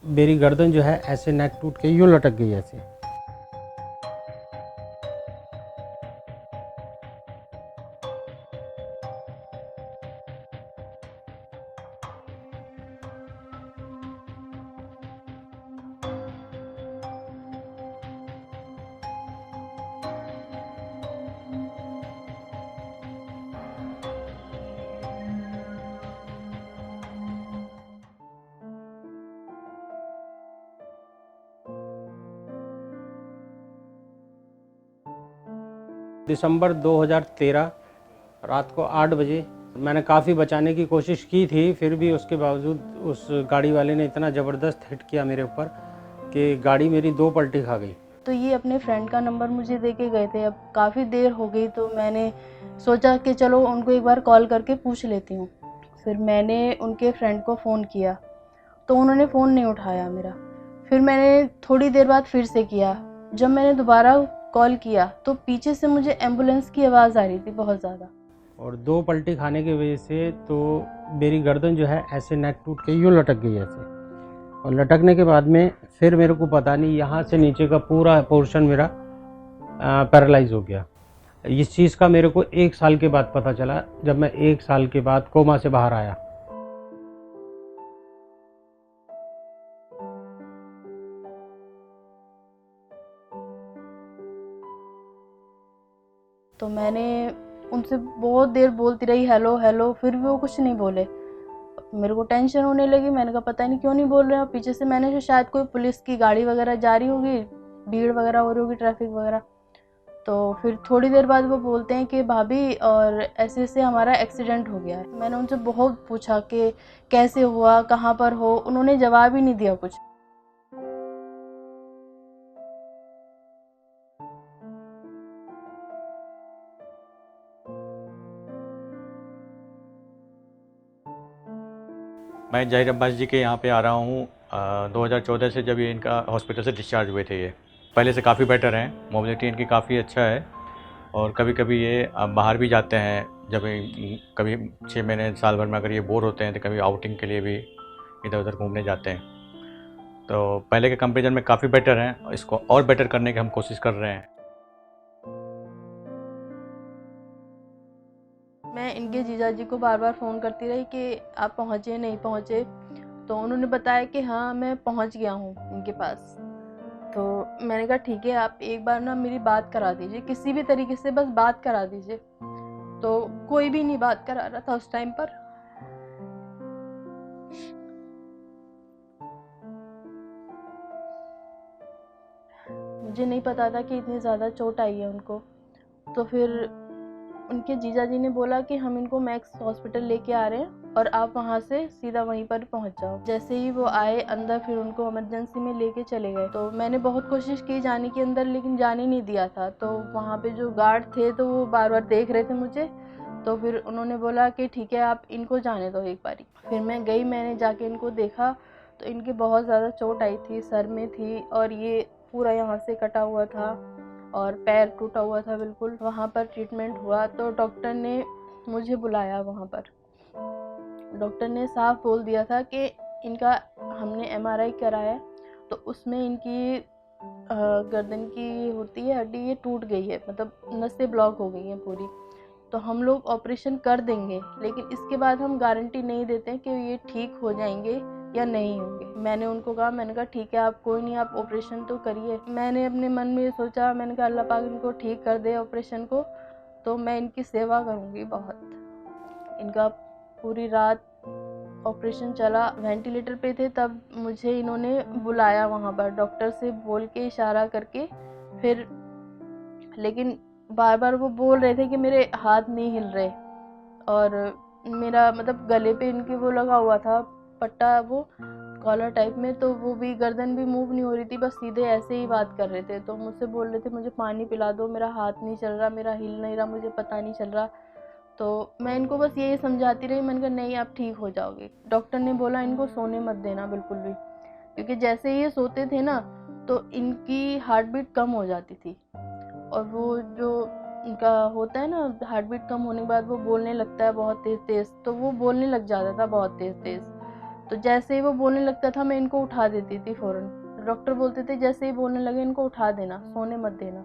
मेरी गर्दन जो है ऐसे नेक टूट के यूँ लटक गई ऐसे। दिसंबर 2013 रात को 8 बजे मैंने काफ़ी बचाने की कोशिश की थी, फिर भी उसके बावजूद उस गाड़ी वाले ने इतना ज़बरदस्त हिट किया मेरे ऊपर कि गाड़ी मेरी 2 पलटी खा गई। तो ये अपने फ्रेंड का नंबर मुझे दे के गए थे। अब काफ़ी देर हो गई तो मैंने सोचा कि चलो उनको एक बार कॉल करके पूछ लेती हूँ। फिर मैंने उनके फ्रेंड को फ़ोन किया तो उन्होंने फ़ोन नहीं उठाया मेरा। फिर मैंने थोड़ी देर बाद फिर से किया। जब मैंने दोबारा कॉल किया तो पीछे से मुझे एम्बुलेंस की आवाज़ आ रही थी बहुत ज़्यादा। और 2 पलटी खाने की वजह से तो मेरी गर्दन जो है ऐसे नेक टूट के यूँ लटक गई ऐसे। और लटकने के बाद में फिर मेरे को पता नहीं, यहाँ से नीचे का पूरा पोर्शन मेरा पैरालाइज हो गया। इस चीज़ का मेरे को 1 साल के बाद पता चला, जब मैं 1 साल के बाद कोमा से बाहर आया। तो मैंने उनसे बहुत देर बोलती रही हेलो हेलो, फिर भी वो कुछ नहीं बोले। मेरे को टेंशन होने लगी। मैंने कहा पता नहीं क्यों नहीं बोल रहे हैं। पीछे से मैंने जो शायद कोई पुलिस की गाड़ी वगैरह जा रही होगी, भीड़ वगैरह हो रही होगी, ट्रैफिक वगैरह। तो फिर थोड़ी देर बाद वो बोलते हैं कि भाभी और ऐसे ऐसे हमारा एक्सीडेंट हो गया है। मैंने उनसे बहुत पूछा कि कैसे हुआ, कहाँ पर हो। उन्होंने जवाब ही नहीं दिया कुछ। मैं ज़हीर अब्बास जी के यहाँ पे आ रहा हूँ 2014 से, जब ये इनका हॉस्पिटल से डिस्चार्ज हुए थे। ये पहले से काफ़ी बेटर हैं, मोबिलिटी इनकी काफ़ी अच्छा है। और कभी कभी ये बाहर भी जाते हैं, जब कभी 6 महीने साल भर में अगर ये बोर होते हैं तो कभी आउटिंग के लिए भी इधर उधर घूमने जाते हैं। तो पहले के कंपेरिजन में काफ़ी बेटर हैं, इसको और बेटर करने की हम कोशिश कर रहे हैं। मैं इनके जीजा जी को बार बार फ़ोन करती रही कि आप पहुँचे नहीं पहुँचे। तो उन्होंने बताया कि हाँ मैं पहुँच गया हूँ इनके पास। तो मैंने कहा ठीक है, आप एक बार ना मेरी बात करा दीजिए, किसी भी तरीके से बस बात करा दीजिए। तो कोई भी नहीं बात करा रहा था उस टाइम पर। मुझे नहीं पता था कि इतनी ज़्यादा चोट आई है उनको। तो फिर उनके जीजा जी ने बोला कि हम इनको मैक्स हॉस्पिटल लेके आ रहे हैं और आप वहाँ से सीधा वहीं पर पहुँच जाओ। जैसे ही वो आए अंदर, फिर उनको इमरजेंसी में लेके चले गए। तो मैंने बहुत कोशिश की जाने के अंदर, लेकिन जाने नहीं दिया था। तो वहाँ पे जो गार्ड थे तो वो बार बार देख रहे थे मुझे। तो फिर उन्होंने बोला कि ठीक है आप इनको जाने दो एक बारी। फिर मैं गई, मैंने जाके इनको देखा तो इनकी बहुत ज़्यादा चोट आई थी, सर में थी और ये पूरा यहाँ से कटा हुआ था और पैर टूटा हुआ था बिल्कुल। वहाँ पर ट्रीटमेंट हुआ तो डॉक्टर ने मुझे बुलाया। वहाँ पर डॉक्टर ने साफ बोल दिया था कि इनका हमने एमआरआई कराया तो उसमें इनकी गर्दन की होती है हड्डी, ये टूट गई है, मतलब नसें ब्लॉक हो गई हैं पूरी। तो हम लोग ऑपरेशन कर देंगे, लेकिन इसके बाद हम गारंटी नहीं देते हैं कि ये ठीक हो जाएंगे या नहीं होंगे। मैंने उनको कहा, मैंने कहा ठीक है आप कोई नहीं, आप ऑपरेशन तो करिए। मैंने अपने मन में सोचा, मैंने कहा अल्लाह पाक इनको ठीक कर दे ऑपरेशन को, तो मैं इनकी सेवा करूँगी बहुत। इनका पूरी रात ऑपरेशन चला, वेंटिलेटर पे थे तब मुझे इन्होंने बुलाया वहाँ पर, डॉक्टर से बोल के इशारा करके। फिर लेकिन बार बार वो बोल रहे थे कि मेरे हाथ नहीं हिल रहे और मेरा मतलब गले पे इनके वो लगा हुआ था पट्टा, वो कॉलर टाइप में, तो वो भी गर्दन भी मूव नहीं हो रही थी, बस सीधे ऐसे ही बात कर रहे थे। तो मुझसे बोल रहे थे मुझे पानी पिला दो, मेरा हाथ नहीं चल रहा, मेरा हिल नहीं रहा, मुझे पता नहीं चल रहा। तो मैं इनको बस यही समझाती रही, मैंने कहा नहीं आप ठीक हो जाओगे। डॉक्टर ने बोला इनको सोने मत देना बिल्कुल भी, क्योंकि जैसे ही ये सोते थे ना तो इनकी हार्ट बीट कम हो जाती थी। और वो जो इनका होता है ना, हार्ट बीट कम होने के बाद वो बोलने लगता है बहुत तेज़ तेज़, तो वो बोलने लग जाता था बहुत तेज़ तेज़। तो जैसे ही वो बोलने लगता था मैं इनको उठा देती थी फ़ौरन। डॉक्टर बोलते थे जैसे ही बोलने लगे इनको उठा देना, सोने मत देना।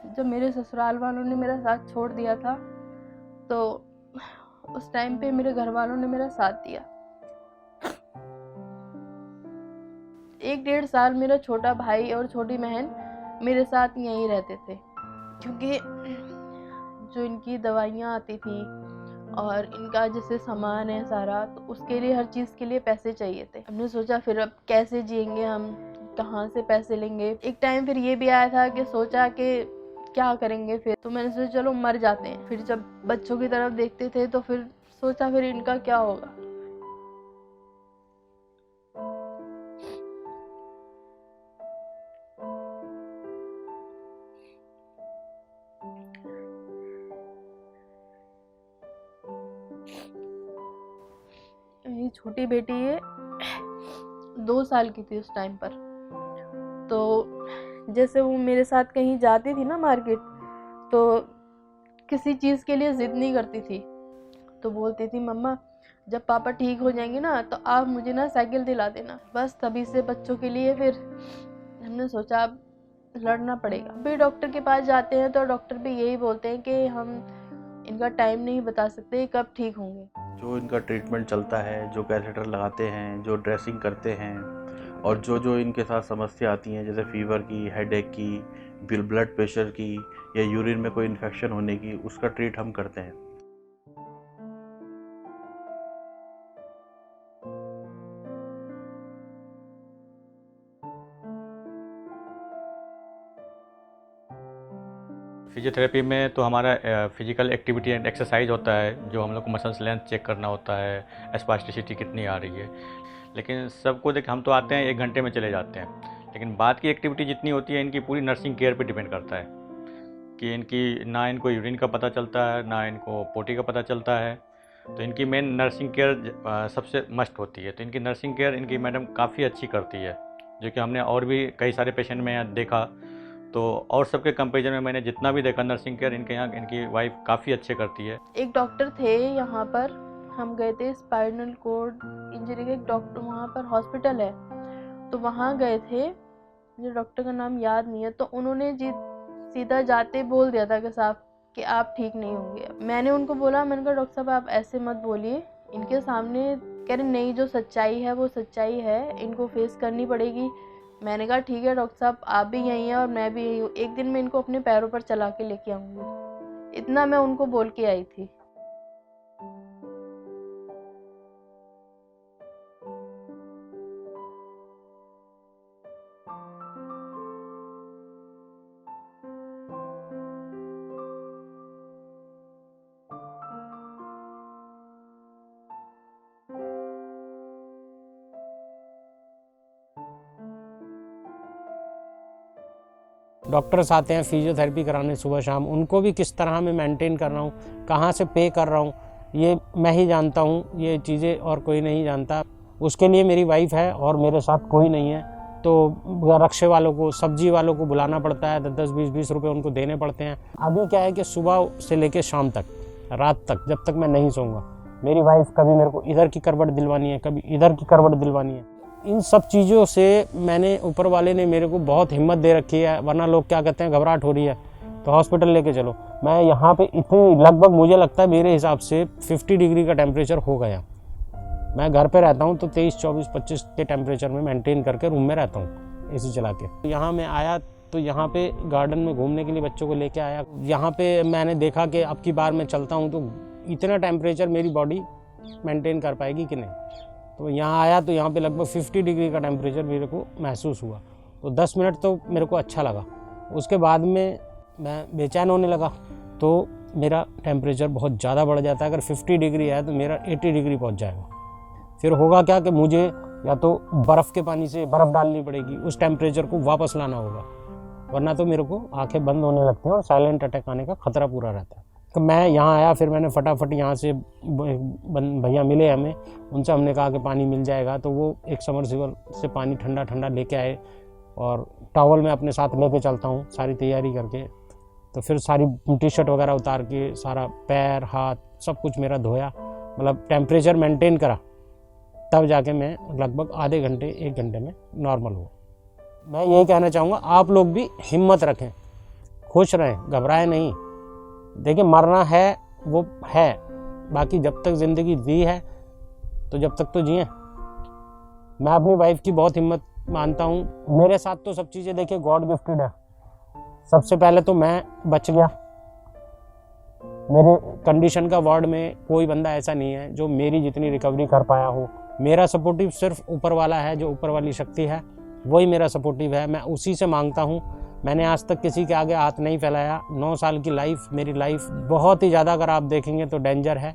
जब मेरे ससुराल वालों ने मेरा साथ छोड़ दिया था तो उस टाइम पे मेरे घर वालों ने मेरा साथ दिया। 1-1.5 साल मेरा छोटा भाई और छोटी बहन मेरे साथ यहीं रहते थे, क्योंकि जो इनकी दवाइयाँ आती थी और इनका जैसे सामान है सारा, तो उसके लिए हर चीज़ के लिए पैसे चाहिए थे। हमने सोचा फिर अब कैसे जिएंगे हम, कहाँ से पैसे लेंगे। एक टाइम फिर ये भी आया था कि सोचा कि क्या करेंगे फिर, तो मैंने सोचा चलो मर जाते हैं। फिर जब बच्चों की तरफ देखते थे तो फिर सोचा फिर इनका क्या होगा। मेरी छोटी बेटी है 2 साल की थी उस टाइम पर। तो जैसे वो मेरे साथ कहीं जाती थी ना मार्केट, तो किसी चीज़ के लिए ज़िद नहीं करती थी। तो बोलती थी मम्मा जब पापा ठीक हो जाएंगे ना तो आप मुझे ना साइकिल दिला देना। बस तभी से बच्चों के लिए फिर हमने सोचा अब लड़ना पड़ेगा। भी डॉक्टर के पास जाते हैं तो डॉक्टर भी यही बोलते हैं कि हम इनका टाइम नहीं बता सकते कब ठीक होंगे। जो इनका ट्रीटमेंट चलता है, जो कैथेटर लगाते हैं, जो ड्रेसिंग करते हैं और जो जो इनके साथ समस्या आती हैं जैसे फीवर की, हेडेक की, ब्लड प्रेशर की या यूरिन में कोई इन्फेक्शन होने की, उसका ट्रीट हम करते हैं। फिजियोथेरेपी में तो हमारा फिजिकल एक्टिविटी एंड एक्सरसाइज होता है, जो हम लोग को मसल्स लेंथ चेक करना होता है, स्पास्टिसिटी कितनी आ रही है। लेकिन सबको देख हम तो आते हैं 1 घंटे में चले जाते हैं, लेकिन बाद की एक्टिविटी जितनी होती है इनकी पूरी नर्सिंग केयर पे डिपेंड करता है कि इनकी ना इनको यूरिन का पता चलता है ना इनको पोटी का पता चलता है। तो इनकी मेन नर्सिंग केयर सबसे मस्ट होती है। तो इनकी नर्सिंग केयर इनकी मैडम काफ़ी अच्छी करती है, जो कि हमने और भी कई सारे पेशेंट में यहाँ देखा। तो और सबके कंपेरिजन में मैंने जितना भी देखा नर्सिंग केयर इनके यहाँ इनकी वाइफ काफ़ी अच्छे करती है। एक डॉक्टर थे यहाँ पर, हम गए थे स्पाइनल कॉर्ड इंजरी के एक डॉक्टर वहाँ पर हॉस्पिटल है, तो वहाँ गए थे। मुझे डॉक्टर का नाम याद नहीं है। तो उन्होंने सीधा जाते बोल दिया था कि साहब कि आप ठीक नहीं होंगे। मैंने उनको बोला, मैंने कहा डॉक्टर साहब आप ऐसे मत बोलिए इनके सामने। कह रहे नहीं, जो सच्चाई है वो सच्चाई है, इनको फेस करनी पड़ेगी। मैंने कहा ठीक है डॉक्टर साहब, आप भी यहीं हैं और मैं भी यहीं हूँ, एक दिन मैं इनको अपने पैरों पर चला के लेके आऊँगी। इतना मैं उनको बोल के आई थी। डॉक्टर्स आते हैं फिजियोथेरेपी कराने सुबह शाम, उनको भी किस तरह मैं मेंटेन कर रहा हूँ, कहाँ से पे कर रहा हूँ, ये मैं ही जानता हूँ। ये चीज़ें और कोई नहीं जानता। उसके लिए मेरी वाइफ है और मेरे साथ कोई नहीं है। तो रक्शे वालों को, सब्जी वालों को बुलाना पड़ता है, 10-10, 20-20 रुपये उनको देने पड़ते हैं। अभी क्या है कि सुबह से लेकर शाम तक, रात तक, जब तक मैं नहीं सोऊंगा, मेरी वाइफ कभी मेरे को इधर की करवट दिलवानी है, कभी इधर की करवट दिलवानी है। इन सब चीज़ों से मैंने, ऊपर वाले ने मेरे को बहुत हिम्मत दे रखी है। वरना लोग क्या कहते हैं, घबराहट हो रही है तो हॉस्पिटल लेके चलो। मैं यहाँ पे इतनी, लगभग मुझे लगता है मेरे हिसाब से 50 डिग्री का टेम्परेचर हो गया। मैं घर पे रहता हूँ तो 23, 24, 25 के टेम्परेचर में मेंटेन करके रूम में रहता हूँ एसी चला के। यहाँ मैं आया तो यहाँ पे गार्डन में घूमने के लिए बच्चों को लेके आया। यहाँ पे मैंने देखा कि अब की बार मैं चलता हूँ तो इतना टेम्परेचर मेरी बॉडी मेंटेन कर पाएगी कि नहीं। तो यहाँ आया तो यहाँ पे लगभग 50 डिग्री का टेम्परेचर मेरे को महसूस हुआ। तो 10 मिनट तो मेरे को अच्छा लगा। उसके बाद में मैं बेचैन होने लगा। तो मेरा टेम्परेचर बहुत ज़्यादा बढ़ जाता है। अगर 50 डिग्री है तो मेरा 80 डिग्री पहुँच जाएगा। फिर होगा क्या कि मुझे या तो बर्फ़ के पानी से बर्फ़ डालनी पड़ेगी, उस टेम्परेचर को वापस लाना होगा, वरना तो मेरे को आंखें बंद होने लगती हैं और साइलेंट अटैक आने का खतरा पूरा रहता है। तो मैं यहाँ आया, फिर मैंने फटाफट यहाँ से भैया मिले हमें, उनसे हमने कहा कि पानी मिल जाएगा। तो वो एक समरसीबल से पानी ठंडा ठंडा लेके आए और टॉवल मैं अपने साथ लेके चलता हूँ सारी तैयारी करके। तो फिर सारी टी शर्ट वगैरह उतार के सारा पैर हाथ सब कुछ मेरा धोया, मतलब टेम्परेचर मेंटेन करा तब जाके मैं लगभग आधे घंटे 1 घंटे में नॉर्मल हुआ। मैं यही कहना चाहूँगा, आप लोग भी हिम्मत रखें, खुश रहें, घबराएं नहीं। देखिए मरना है वो है, बाकी जब तक ज़िंदगी जी है तो जब तक तो जिए। मैं अपनी वाइफ की बहुत हिम्मत मानता हूँ। मेरे साथ तो सब चीज़ें देखिए गॉड गिफ्टेड है। सबसे पहले तो मैं बच गया। मेरे कंडीशन का वार्ड में कोई बंदा ऐसा नहीं है जो मेरी जितनी रिकवरी कर पाया हो। मेरा सपोर्टिव सिर्फ ऊपर वाला है, जो ऊपर वाली शक्ति है वही मेरा सपोर्टिव है। मैं उसी से मांगता हूँ। मैंने आज तक किसी के आगे हाथ नहीं फैलाया। 9 साल की लाइफ, मेरी लाइफ बहुत ही ज़्यादा अगर आप देखेंगे तो डेंजर है।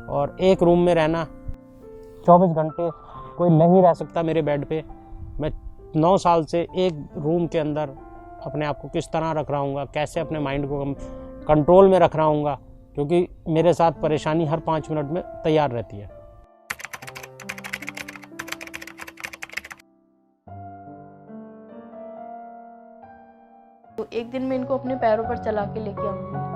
और एक रूम में रहना 24 घंटे कोई नहीं रह सकता मेरे बेड पे। मैं 9 साल से एक रूम के अंदर अपने आप को किस तरह रख रहा हूँ, कैसे अपने माइंड को कंट्रोल में रख रहा हूँ, क्योंकि मेरे साथ परेशानी हर 5 मिनट में तैयार रहती है। तो एक दिन मैं इनको अपने पैरों पर चला के लेके आऊँगी।